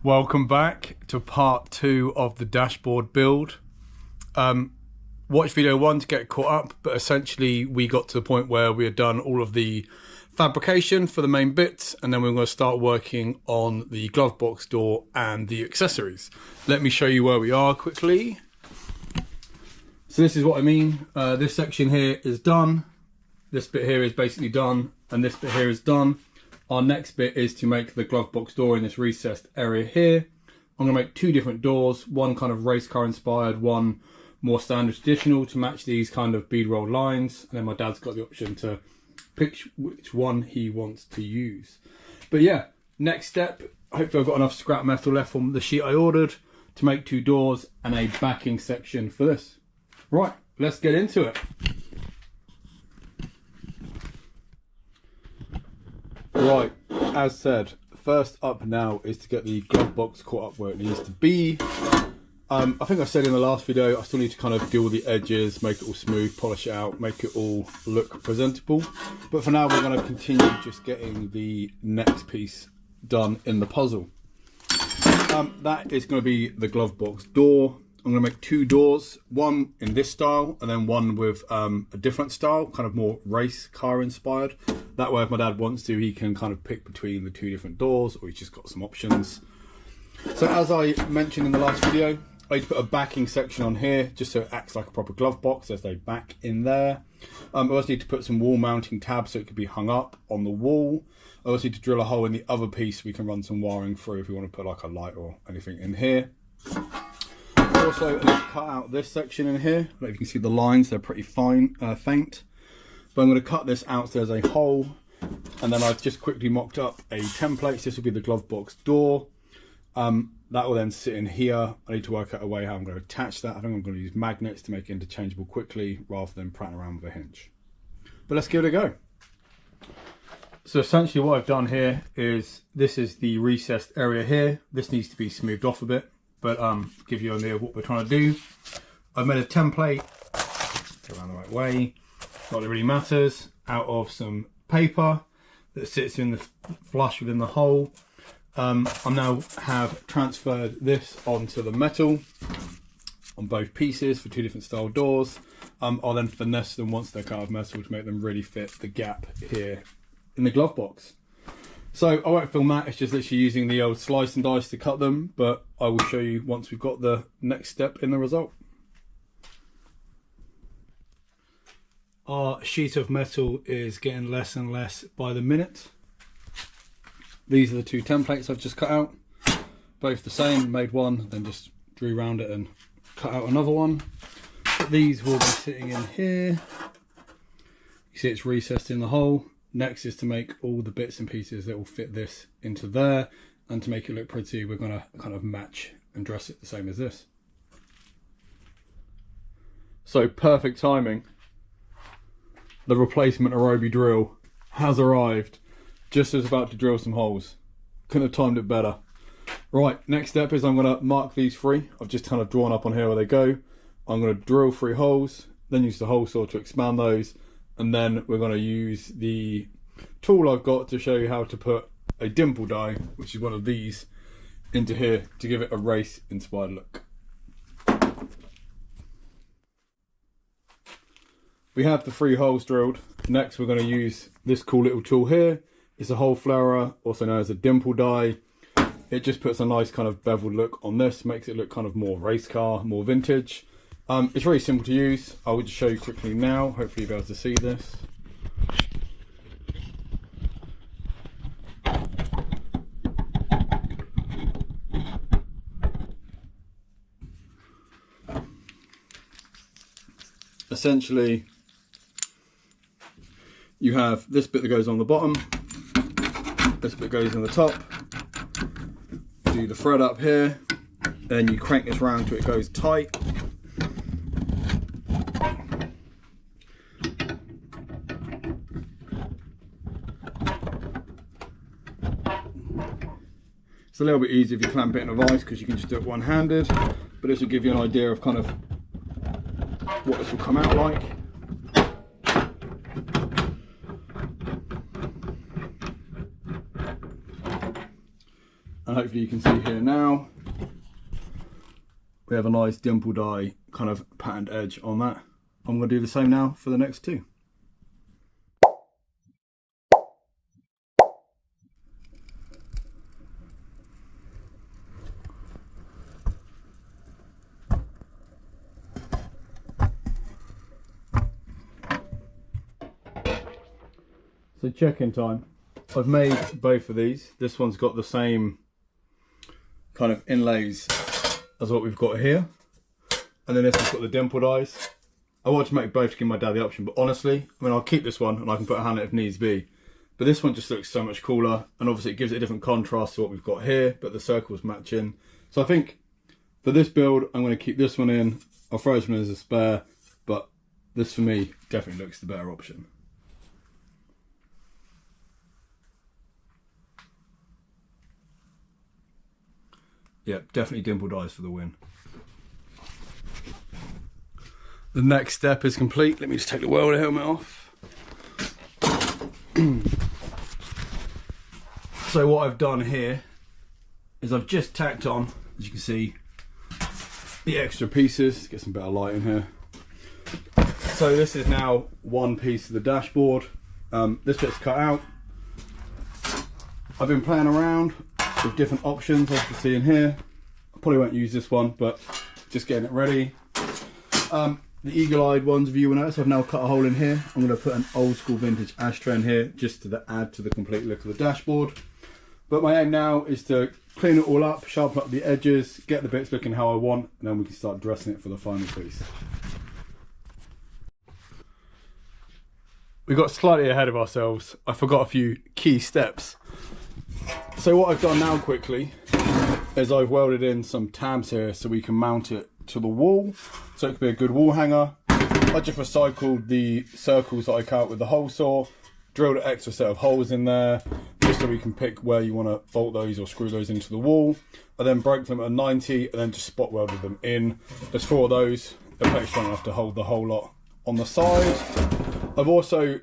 Welcome back to part 2 of the dashboard build. Watch video 1 to get caught up, but essentially we got to the point where we had done all of the fabrication for the main bits, and then we're going to start working on the glove box door and the accessories. Let me show you where we are quickly. So this is what I mean. This section here is done. This bit here is basically done, and this bit here is done. Our next bit is to make the glove box door in this recessed area here. I'm going to make 2 different doors, one kind of race car inspired, one more standard traditional to match these kind of bead roll lines. And then my dad's got the option to pick which one he wants to use. But yeah, next step, hopefully I've got enough scrap metal left from the sheet I ordered to make 2 doors and a backing section for this. Right, let's get into it. Right, as said, first up now is to get the glove box caught up where it needs to be. I think I said in the last video, I still need to kind of deal with the edges, make it all smooth, polish it out, make it all look presentable. But for now, we're going to continue just getting the next piece done in the puzzle. That is going to be the glove box door. I'm going to make 2 doors, one in this style and then one with a different style, kind of more race car inspired. That way if my dad wants to, he can kind of pick between the 2 different doors, or he's just got some options. So as I mentioned in the last video, I need to put a backing section on here just so it acts like a proper glove box as they back in there. I also need to put some wall mounting tabs so it can be hung up on the wall. I also need to drill a hole in the other piece so we can run some wiring through if we want to put like a light or anything in here. Also, I need to cut out this section in here. I don't know if you can see the lines, they're pretty fine, faint. But I'm going to cut this out so there's a hole. And then I've just quickly mocked up a template. So this will be the glove box door. That will then sit in here. I need to work out a way how I'm going to attach that. I think I'm going to use magnets to make it interchangeable quickly rather than prattling around with a hinge. But let's give it a go. So essentially what I've done here is, this is the recessed area here. This needs to be smoothed off a bit, but give you an idea of what we're trying to do. I've made a template, go around the right way, not that it really matters, out of some paper that sits in the flush within the hole. I now have transferred this onto the metal on both pieces for 2 different style doors. I'll then finesse them once they're cut out of metal to make them really fit the gap here in the glove box. So I won't film that, it's just literally using the old slice and dice to cut them, but I will show you once we've got the next step in the result. Our sheet of metal is getting less and less by the minute. These are the 2 templates I've just cut out. Both the same, made one, then just drew around it and cut out another one. But these will be sitting in here. You see it's recessed in the hole. Next is to make all the bits and pieces that will fit this into there, and to make it look pretty we're going to kind of match and dress it the same as this. So perfect timing. The replacement Arobi drill has arrived just as about to drill some holes. Couldn't have timed it better. Right, next step is I'm going to mark these 3. I've just kind of drawn up on here where they go. I'm going to drill 3 holes, then use the hole saw to expand those. And then we're going to use the tool I've got to show you how to put a dimple die, which is one of these, into here to give it a race inspired look. We have the 3 holes drilled. Next we're going to use this cool little tool here. It's a hole flower, also known as a dimple die. It just puts a nice kind of beveled look on this, makes it look kind of more race car, more vintage. It's really simple to use. I will just show you quickly now. Hopefully you'll be able to see this. Essentially, you have this bit that goes on the bottom, this bit goes on the top. Do the thread up here, then you crank this round till it goes tight. It's a little bit easier if you clamp it in a vise because you can just do it one-handed, but this will give you an idea of kind of what this will come out like. and hopefully you can see here now, we have a nice dimpled eye kind of patterned edge on that. I'm going to do the same now for the next two. So check-in time. I've made both of these. This one's got the same kind of inlays as what we've got here. And then this one's got the dimpled eyes. I wanted to make both to give my dad the option, but honestly, I mean, I'll keep this one and I can put a hand if needs be. But this one just looks so much cooler, and obviously it gives it a different contrast to what we've got here, but the circles match in. So I think for this build, I'm going to keep this one in. I'll throw this one as a spare, but this for me definitely looks the better option. Yeah, definitely dimpled eyes for the win. The next step is complete. Let me just take the welder helmet off. So what I've done here is I've just tacked on, as you can see, the extra pieces. Get some better light in here. So this is now one piece of the dashboard. This bit's cut out. I've been playing around with different options, as you can see in here. I probably won't use this one, but just getting it ready. The eagle-eyed ones, if you will notice, I've now cut a hole in here. I'm going to put an old school vintage ashtray in here just to add to the complete look of the dashboard. But my aim now is to clean it all up, sharpen up the edges, get the bits looking how I want, and then we can start dressing it for the final piece. We got slightly ahead of ourselves. I forgot a few key steps. So what I've done now quickly is I've welded in some tabs here so we can mount it to the wall, so it could be a good wall hanger. I just recycled the circles that I cut out with the hole saw, drilled an extra set of holes in there just so we can pick where you want to bolt those or screw those into the wall. I then broke them at a 90 and then just spot welded them in. There's 4 of those. They're pretty strong enough to hold the whole lot on the side. I've also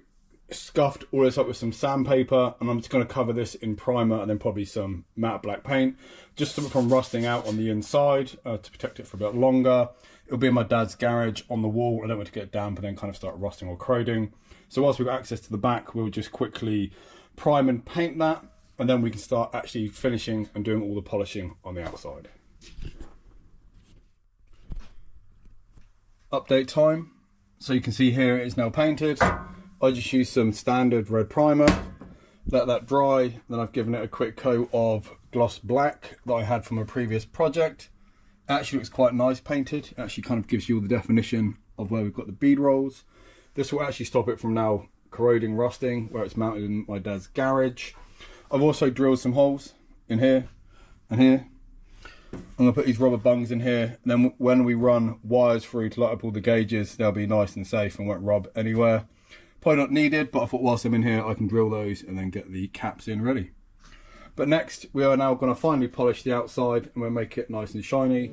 scuffed all this up with some sandpaper, and I'm just going to cover this in primer and then probably some matte black paint just to, from rusting out on the inside, to protect it for a bit longer. It'll be in my dad's garage on the wall. I don't want to get damp and then kind of start rusting or corroding. So whilst we've got access to the back, we'll just quickly prime and paint that, and then we can start actually finishing and doing all the polishing on the outside. Update time. So you can see here it is now painted. I just used some standard red primer, let that dry, then I've given it a quick coat of gloss black that I had from a previous project. It actually looks quite nice painted. It actually kind of gives you all the definition of where we've got the bead rolls. This will actually stop it from now corroding, rusting, where it's mounted in my dad's garage. I've also drilled some holes in here and here. I'm going to put these rubber bungs in here, and then when we run wires through to light up all the gauges, they'll be nice and safe and won't rub anywhere. Probably not needed, but I thought whilst I'm in here I can drill those and then get the caps in ready. But next we are now going to finally polish the outside, and we'll make it nice and shiny.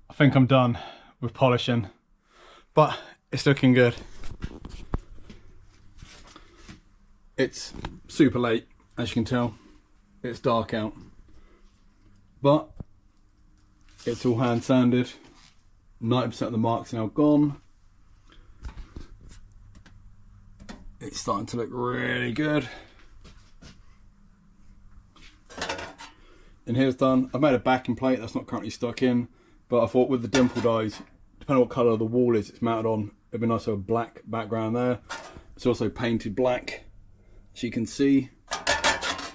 I think I'm done with polishing, but it's looking good. It's super late, as you can tell. It's dark out, but it's all hand sanded. 90% of the marks are now gone. It's starting to look really good. And here's done. I've made a backing plate that's not currently stuck in, but I thought with the dimpled eyes, depending on what colour the wall is it's mounted on, it'd be nice to have a black background there. It's also painted black, as you can see.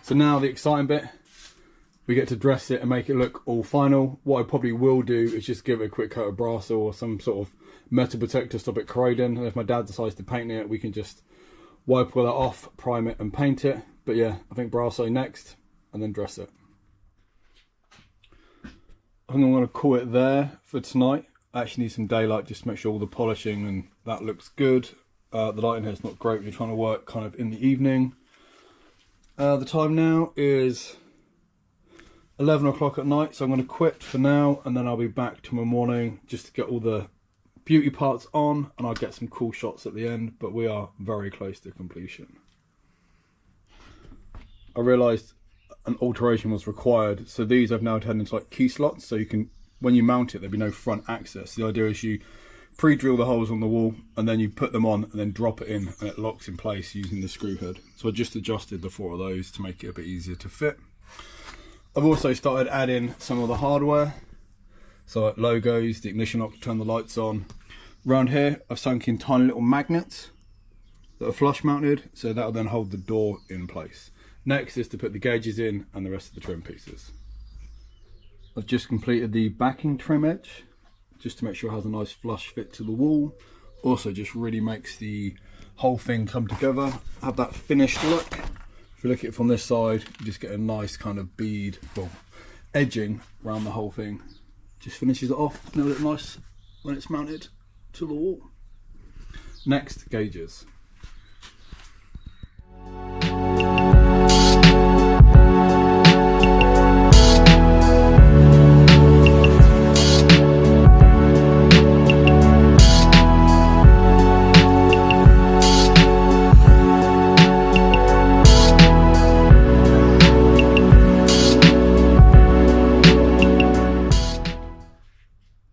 So now the exciting bit, we get to dress it and make it look all final. What I probably will do is just give it a quick coat of brass or some sort of metal protector to stop it corroding. And if my dad decides to paint it, we can just wipe all that off, prime it and paint it. But yeah, I think brasso next and then dress it. I think I'm going to call it there for tonight. I actually need some daylight just to make sure all the polishing and that looks good. The lighting here is not great when you're trying to work kind of in the evening. The time now is 11 o'clock at night, so I'm going to quit for now, and then I'll be back tomorrow morning just to get all the beauty parts on, and I'll get some cool shots at the end, but we are very close to completion. I realised an alteration was required, so these I've now turned into like key slots, so you can, when you mount it, there'll be no front access. The idea is you pre-drill the holes on the wall and then you put them on and then drop it in, and it locks in place using the screw head. So I just adjusted the 4 of those to make it a bit easier to fit. I've also started adding some of the hardware, so like logos, the ignition lock to turn the lights on. Around here I've sunk in tiny little magnets that are flush mounted, so that'll then hold the door in place. Next is to put the gauges in and the rest of the trim pieces. I've just completed the backing trim edge, just to make sure it has a nice flush fit to the wall. Also just really makes the whole thing come together, have that finished look. If you look at it from this side, you just get a nice kind of bead, well, edging around the whole thing. Just finishes it off and it'll look nice when it's mounted to the wall. Next, gauges.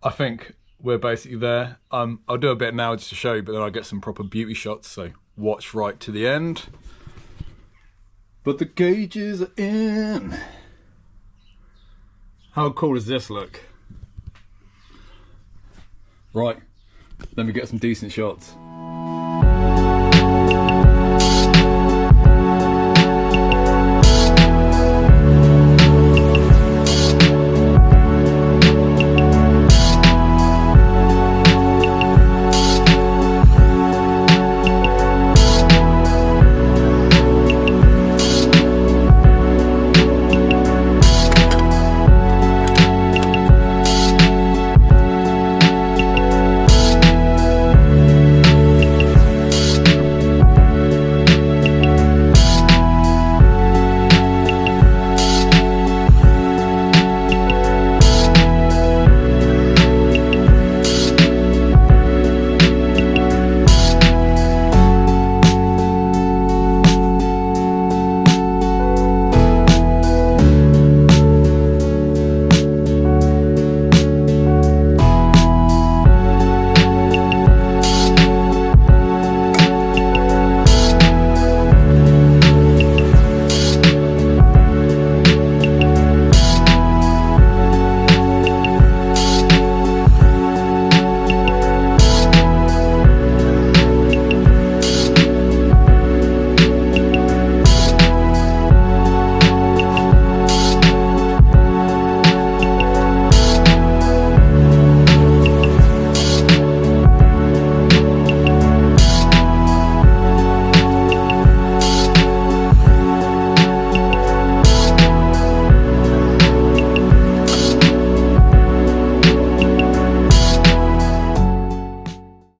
I think we're basically there. I'll do a bit now just to show you, but then I'll get some proper beauty shots, so watch right to the end. But the gauges are in. How cool does this look? Right, let me get some decent shots.